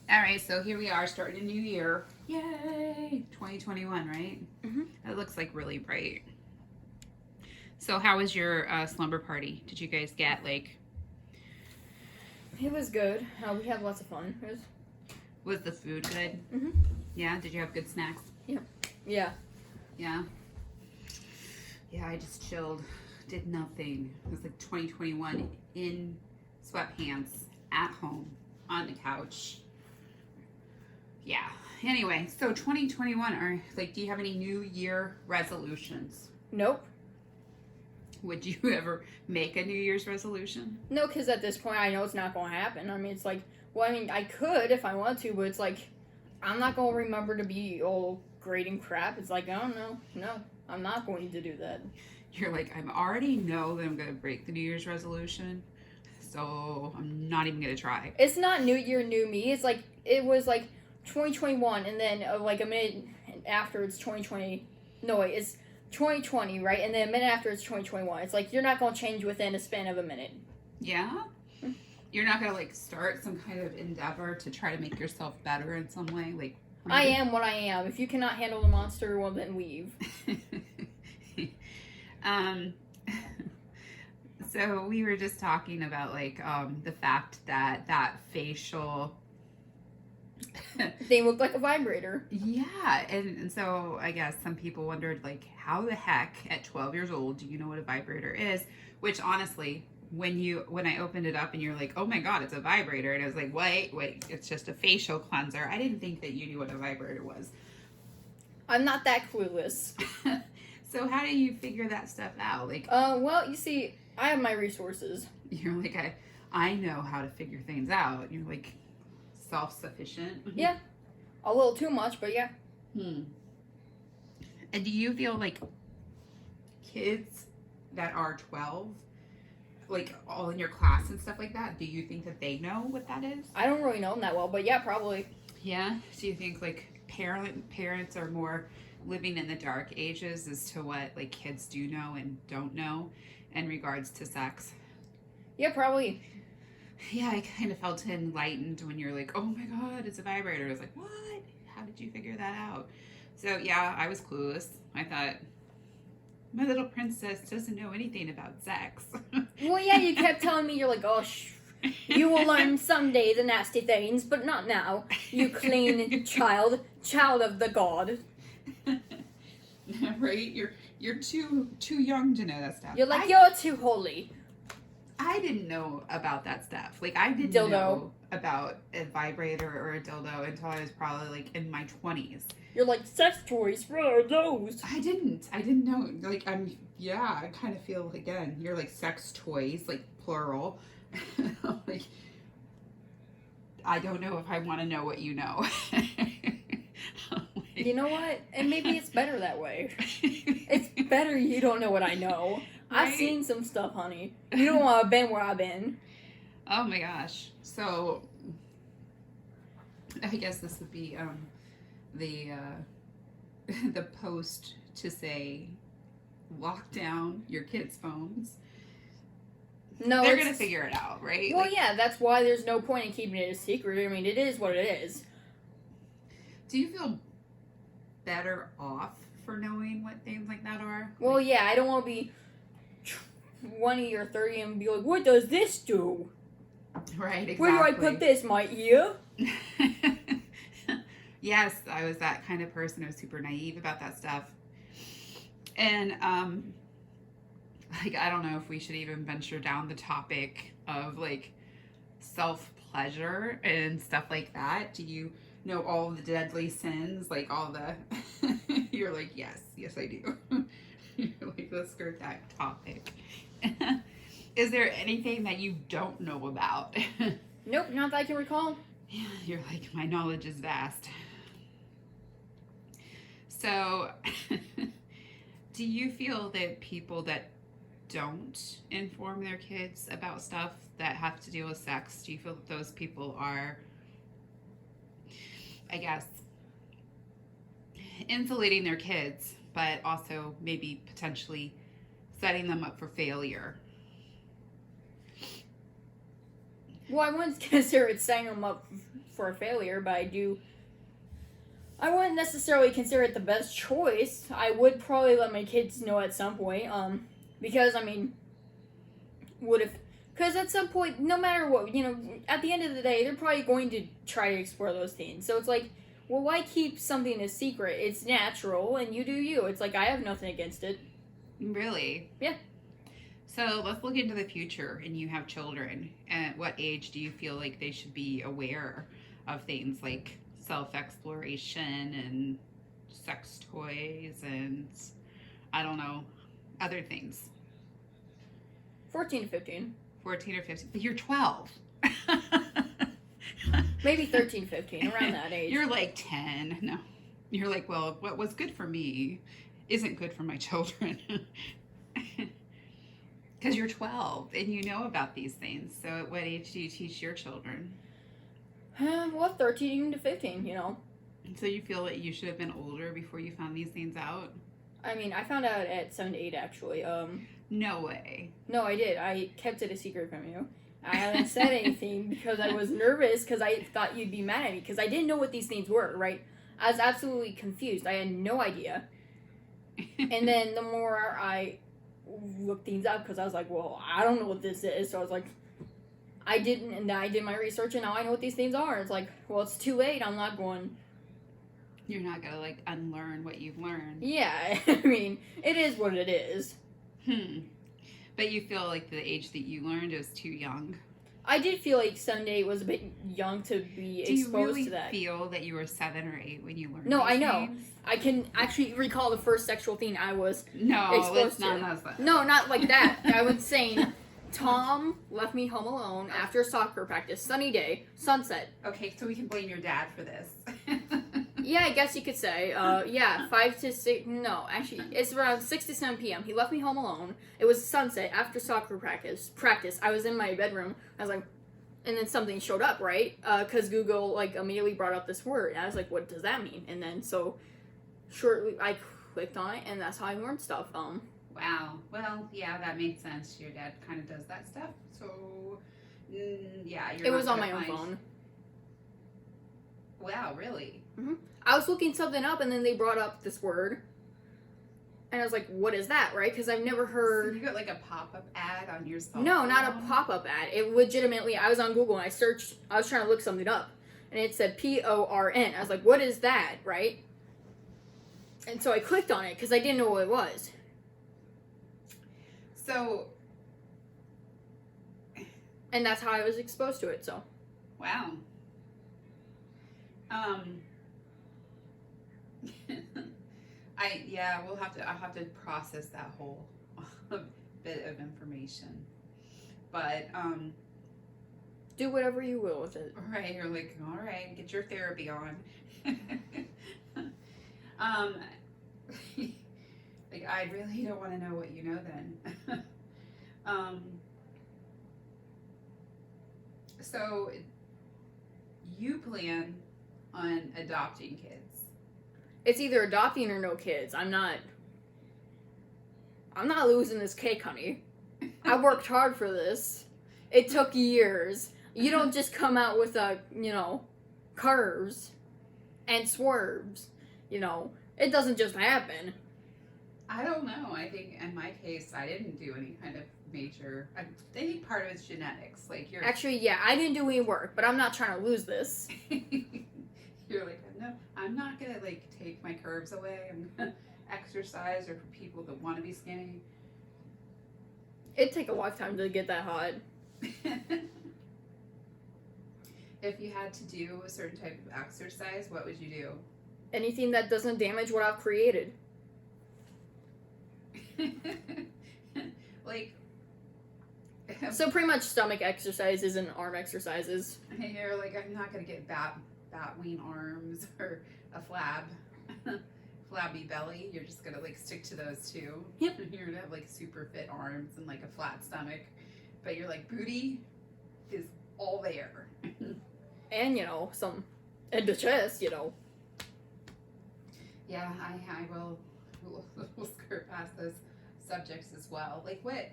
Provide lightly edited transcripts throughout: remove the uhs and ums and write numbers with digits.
All right, so here we are starting a new year. Yay! 2021, right? Mm-hmm. It looks like really bright. So, how was your slumber party? Did you guys get like, It was good. We had lots of fun. It was. was the food good? Mm-hmm. Yeah, did you have good snacks? Yeah. Yeah. Yeah. Yeah, I just chilled, did nothing. It was like 2021 in sweatpants at home on the couch. Yeah. Anyway, so 2021 are like, do you have any New Year resolutions? Nope. Would you ever make a New Year's resolution? No, because at this point I know it's not going to happen. I mean, it's like, well, I mean, I could if I want to, but it's like, I'm not going to remember to be all great and crap. It's like, oh, no, no, I'm not going to do that. You're like, I already know that I'm going to break the New Year's resolution, so I'm not even going to try. It's not New Year, New Me. It's like, it was like 2021, and then like a minute after it's 2020. No, wait, it's 2020, right? And then a minute after it's 2021. It's like, you're not going to change within a span of a minute. Yeah? You're not going to like start some kind of endeavor to try to make yourself better in some way? Like, I am what I am. If you cannot handle the monster, well, then leave. So we were just talking about like the fact that facial They look like a vibrator. yeah, and so I guess some people wondered like how the heck at 12 years old do you know what a vibrator is, which honestly when I opened it up and you're like, oh my god, it's a vibrator, and I was like, wait, it's just a facial cleanser. I didn't think that you knew what a vibrator was. I'm not that clueless. So how do you figure that stuff out? Like, Well, you see, I have my resources. you're like, I know how to figure things out. You're like self-sufficient. Yeah. A little too much, but yeah. And do you feel like kids that are 12, like all in your class and stuff like that, do you think that they know what that is? I don't really know them that well, but yeah, probably. Yeah. Do you think like parents are more living in the dark ages as to what like kids do know and don't know in regards to sex? Yeah, probably. Yeah, I kind of felt enlightened when you're like, oh my god, it's a vibrator. I was like, what? How did you figure that out? So yeah, I was clueless. I thought, my little princess doesn't know anything about sex. Well, yeah, you kept telling me, you're like, oh, you will learn someday the nasty things, but not now. You clean child of the god. Right? You're too young to know that stuff. You're like, you're too holy. I didn't know about that stuff. Like, I didn't Dildo. know about a vibrator or a dildo until I was probably like in my 20s. You're like, sex toys, what are those? I didn't know. Like, I kind of feel, again, you're like sex toys, like plural. Like, I don't know if I want to know what you know. You know what? And maybe it's better that way. It's better you don't know what I know. Right? I've seen some stuff, honey. You don't want to been where I've been. Oh my gosh. So, I guess this would be the post to say, lock down your kids' phones. No, they're gonna figure it out, right? Well, like, yeah, that's why there's no point in keeping it a secret. I mean, it is what it is. Do you feel better off for knowing what things like that are? Well, yeah, I don't want to be 20 or 30 and be like, what does this do? Right, exactly. Where do I put this? My ear? Yes, I was that kind of person. I was super naive about that stuff. And, like, I don't know if we should even venture down the topic of, like, self-pleasure and stuff like that. Do you know all the deadly sins? Like, all the... You're like, yes, I do. You're like, let's skirt that topic. Is there anything that you don't know about? Nope, not that I can recall. Yeah, you're like, my knowledge is vast. So, do you feel that people that don't inform their kids about stuff that have to deal with sex, do you feel that those people are, I guess, insulating their kids, but also maybe potentially setting them up for failure? Well, I wouldn't consider it setting them up for a failure, but I wouldn't necessarily consider it the best choice. I would probably let my kids know at some point, because, I mean, because at some point, no matter what, at the end of the day, they're probably going to try to explore those things. So it's like, well, why keep something a secret? It's natural, and you do you. It's like, I have nothing against it. Really? Yeah. So let's look into the future, and you have children. At what age do you feel like they should be aware of things like self-exploration and sex toys and, I don't know, other things? 14 to 15. 14 or 15. But you're 12. Maybe 13, 15, around that age. You're like 10. No. You're like, well, what was good for me isn't good for my children. Because you're 12 and you know about these things. So at what age do you teach your children? Well, 13 to 15, So you feel that you should have been older before you found these things out? I mean, I found out at 7 to 8, actually. No way. No, I did. I kept it a secret from you. I haven't said anything because I was nervous because I thought you'd be mad at me because I didn't know what these things were, right? I was absolutely confused. I had no idea. And then the more I looked things up, because I was like, well, I don't know what this is. So I was like, I didn't, and I did my research, and now I know what these things are. It's like, well, it's too late. I'm not going. You're not going to, like, unlearn what you've learned. Yeah, I mean, it is what it is. But you feel like the age that you learned is too young? I did feel like 7 to 8 was a bit young to be exposed to that. Do you really feel that you were 7 or 8 when you learned No, these I know. things? I can actually recall the first sexual thing I was No, exposed let's to. not know that. No, not like that. I was saying, Tom left me home alone after soccer practice, sunny day, sunset. Okay, so we can blame your dad for this. Yeah, I guess you could say. 5 to 6. No, actually, it's around 6 to 7 p.m. He left me home alone. It was sunset after soccer practice. I was in my bedroom. I was like, and then something showed up, right? Because Google like immediately brought up this word. And I was like, what does that mean? And then so shortly I clicked on it, and that's how I learned stuff. Wow. Well, yeah, that makes sense. Your dad kind of does that stuff. So, yeah, it was on my own phone. Wow, really? Mm-hmm. I was looking something up, and then they brought up this word, and I was like, "What is that?" Right? Because I've never heard. So you got like a pop-up ad on your cell No, phone? not a pop-up ad. It legitimately. I was on Google and I searched. I was trying to look something up, and it said PORN. I was like, "What is that?" Right? And so I clicked on it because I didn't know what it was. So. And that's how I was exposed to it. So. Wow. I'll have to process that whole bit of information. But, do whatever you will with it. right, you're like, all right, get your therapy on. Like, I really don't want to know what you know then. So, you plan on adopting kids? It's either adopting or no kids. I'm not losing this cake, honey. I worked hard for this. It took years. You don't just come out with curves and swerves. It doesn't just happen. I don't know. I think in my case, I didn't do any kind of major. I think part of it's genetics. Like you're actually, yeah, I didn't do any work, but I'm not trying to lose this. You're like, no, I'm not gonna like take my curves away. I'm gonna exercise, or for people that want to be skinny. It'd take a lifetime to get that hot. If you had to do a certain type of exercise, what would you do? Anything that doesn't damage what I've created. Like, so pretty much stomach exercises and arm exercises. You're like, I'm not gonna get batwing arms or a flabby belly. You're just gonna like stick to those two. Yep. You're gonna have like super fit arms and like a flat stomach, but your like booty is all there. And some and the chest, Yeah, I will. We'll skirt past those subjects as well. Like what?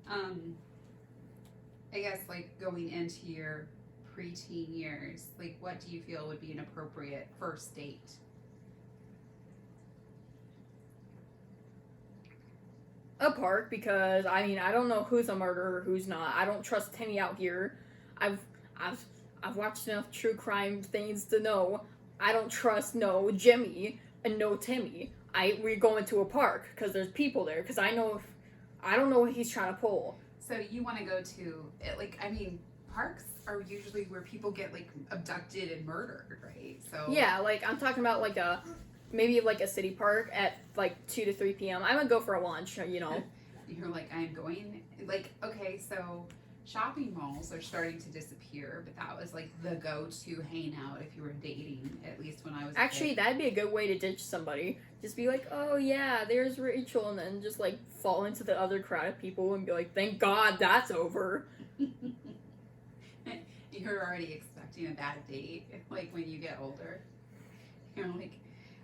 I guess like going into your preteen years, like what do you feel would be an appropriate first date? A park, because I mean I don't know who's a murderer, who's not. I don't trust Timmy out here. I've I've I've watched enough true crime things to know I don't trust no Jimmy and no Timmy. We're going to a park because there's people there, because I don't know what he's trying to pull. So you want to go to like, I mean, parks are usually where people get like abducted and murdered, right? So Yeah, like I'm talking about like maybe like a city park at like 2 to 3 p.m. I'm gonna go for a lunch, you know. You're like, I'm going, like, okay, so shopping malls are starting to disappear, but that was like the go-to hangout if you were dating, at least when I was Actually, that'd be a good way to ditch somebody. Just be like, oh yeah, there's Rachel, and then just like fall into the other crowd of people and be like, thank God that's over. You're already expecting a bad date, like when you get older. You're like,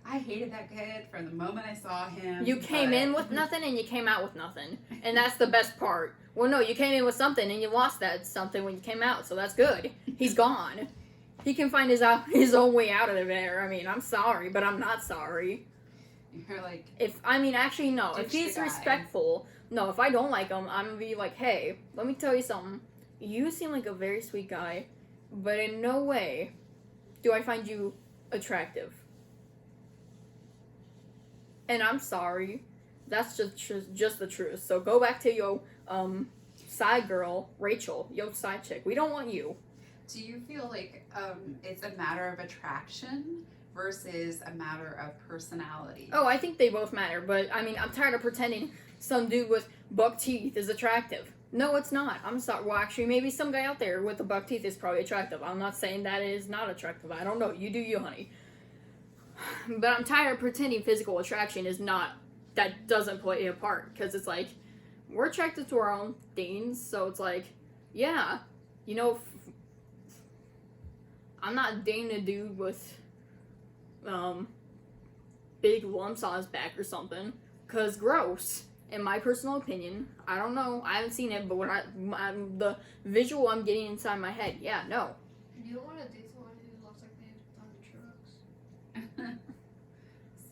I hated that kid from the moment I saw him. You came in with nothing and you came out with nothing. And that's the best part. Well, no, you came in with something and you lost that something when you came out, so that's good. He's gone. He can find his own way out of there. I mean, I'm sorry, but I'm not sorry. You're like... Actually, no. If he's respectful, no, if I don't like him, I'm gonna be like, hey, let me tell you something. You seem like a very sweet guy, but in no way do I find you attractive. And I'm sorry. That's just the truth. So go back to your side girl, Rachel, your side chick. We don't want you. Do you feel like it's a matter of attraction versus a matter of personality? Oh, I think they both matter, but I mean, I'm tired of pretending some dude with buck teeth is attractive. No, it's not. I'm sorry. Well, actually, maybe some guy out there with the buck teeth is probably attractive. I'm not saying that it is not attractive. I don't know. You do you, honey. But I'm tired of pretending physical attraction is not, that doesn't play a part. Because it's like, we're attracted to our own things, so it's like, yeah, you know, I'm not dating a dude with, big lumps on his back or something. Because gross. In my personal opinion, I don't know, I haven't seen it, but the visual I'm getting inside my head, yeah, no. You don't want to date someone who looks like they have on the trucks.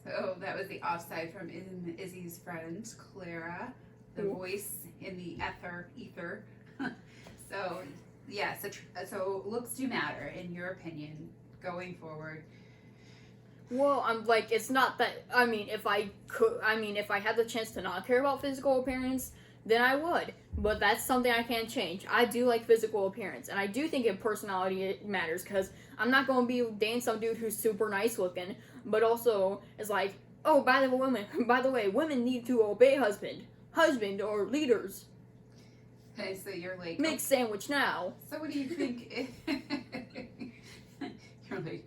So that was the offside from Izzy's friend, Clara, the voice in the ether. So, yes, so looks do matter, in your opinion, going forward. Well, I'm like, it's not that, if I had the chance to not care about physical appearance, then I would. But that's something I can't change. I do like physical appearance, and I do think in personality it matters, because I'm not going to be dating some dude who's super nice looking, but also is like, oh, by the way, women need to obey husband or leaders. Okay, so you're like... Make sandwich now. So what do you think... You're like...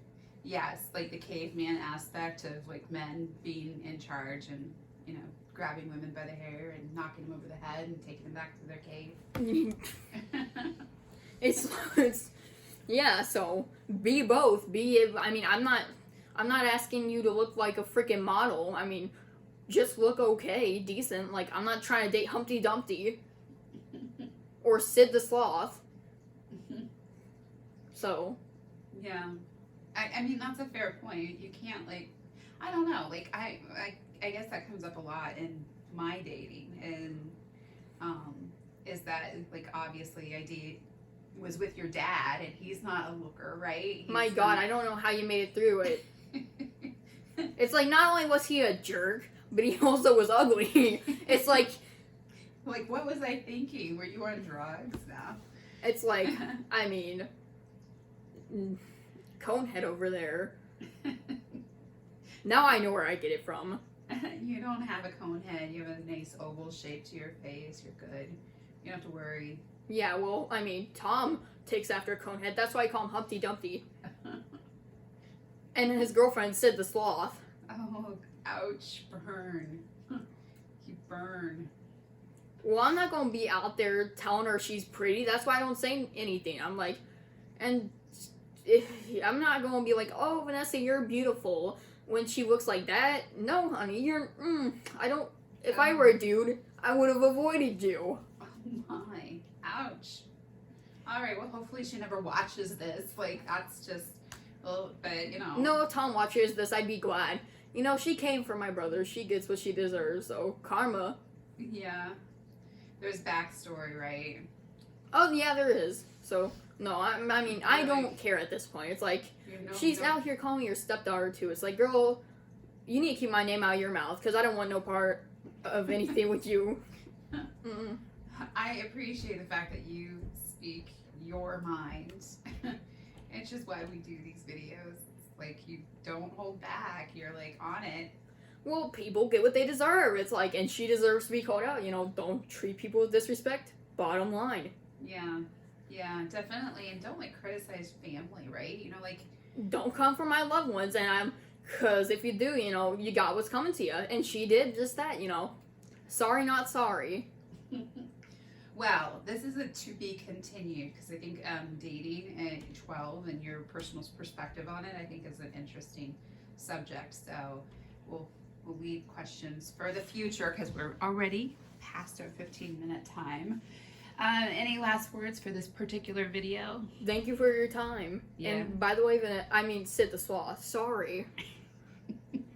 Yes, like the caveman aspect of like men being in charge and, you know, grabbing women by the hair and knocking them over the head and taking them back to their cave. it's yeah, so be both. I'm not asking you to look like a freaking model. I mean, just look okay, decent. Like, I'm not trying to date Humpty Dumpty or Sid the Sloth. So, yeah. I mean, that's a fair point. You can't, like, I don't know. Like, I guess that comes up a lot in my dating. And is that, like, obviously was with your dad, and he's not a looker, right? My God, I don't know how you made it through it. It's like, not only was he a jerk, but he also was ugly. It's like... Like, what was I thinking? Were you on drugs now? It's like, I mean... Conehead over there. Now I know where I get it from. You don't have a cone head. You have a nice oval shape to your face. You're good. You don't have to worry. Yeah, well, I mean, Tom takes after Conehead. That's why I call him Humpty Dumpty. And his girlfriend Sid the Sloth. Oh, ouch. Burn. You burn. Well, I'm not going to be out there telling her she's pretty. That's why I don't say anything. I'm like, and... I'm not going to be like, oh, Vanessa, you're beautiful when she looks like that. No, honey, I don't, if I were a dude, I would have avoided you. Oh my, ouch. All right. Well, hopefully she never watches this. Like, that's just, well, but you know. No, if Tom watches this, I'd be glad. You know, she came for my brother. She gets what she deserves, so karma. Yeah. There's backstory, right? Oh, yeah, there is. So, no, I mean, I don't care at this point. It's like, she's out here calling me your stepdaughter, too. It's like, girl, you need to keep my name out of your mouth, because I don't want no part of anything with you. Mm-mm. I appreciate the fact that you speak your mind. It's just why we do these videos. It's like you don't hold back. You're like on it. Well, people get what they deserve. It's like, and she deserves to be called out. You know, don't treat people with disrespect. Bottom line. Yeah. Yeah, definitely. And don't like criticize family, right? You know, like Don't come for my loved ones, and because if you do, you know, you got what's coming to you. And she did just that, you know. Sorry, not sorry. well, this is a to be continued because I think dating at 12 and your personal perspective on it, I think is an interesting subject. So we'll leave questions for the future because we're already past our 15-minute time. Any last words for this particular video? Thank you for your time. Yeah. And by the way, Sid the Sloth. Sorry.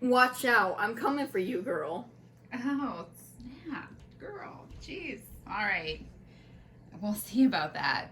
Watch out. I'm coming for you, girl. Oh, snap. Girl. Jeez. All right. We'll see about that.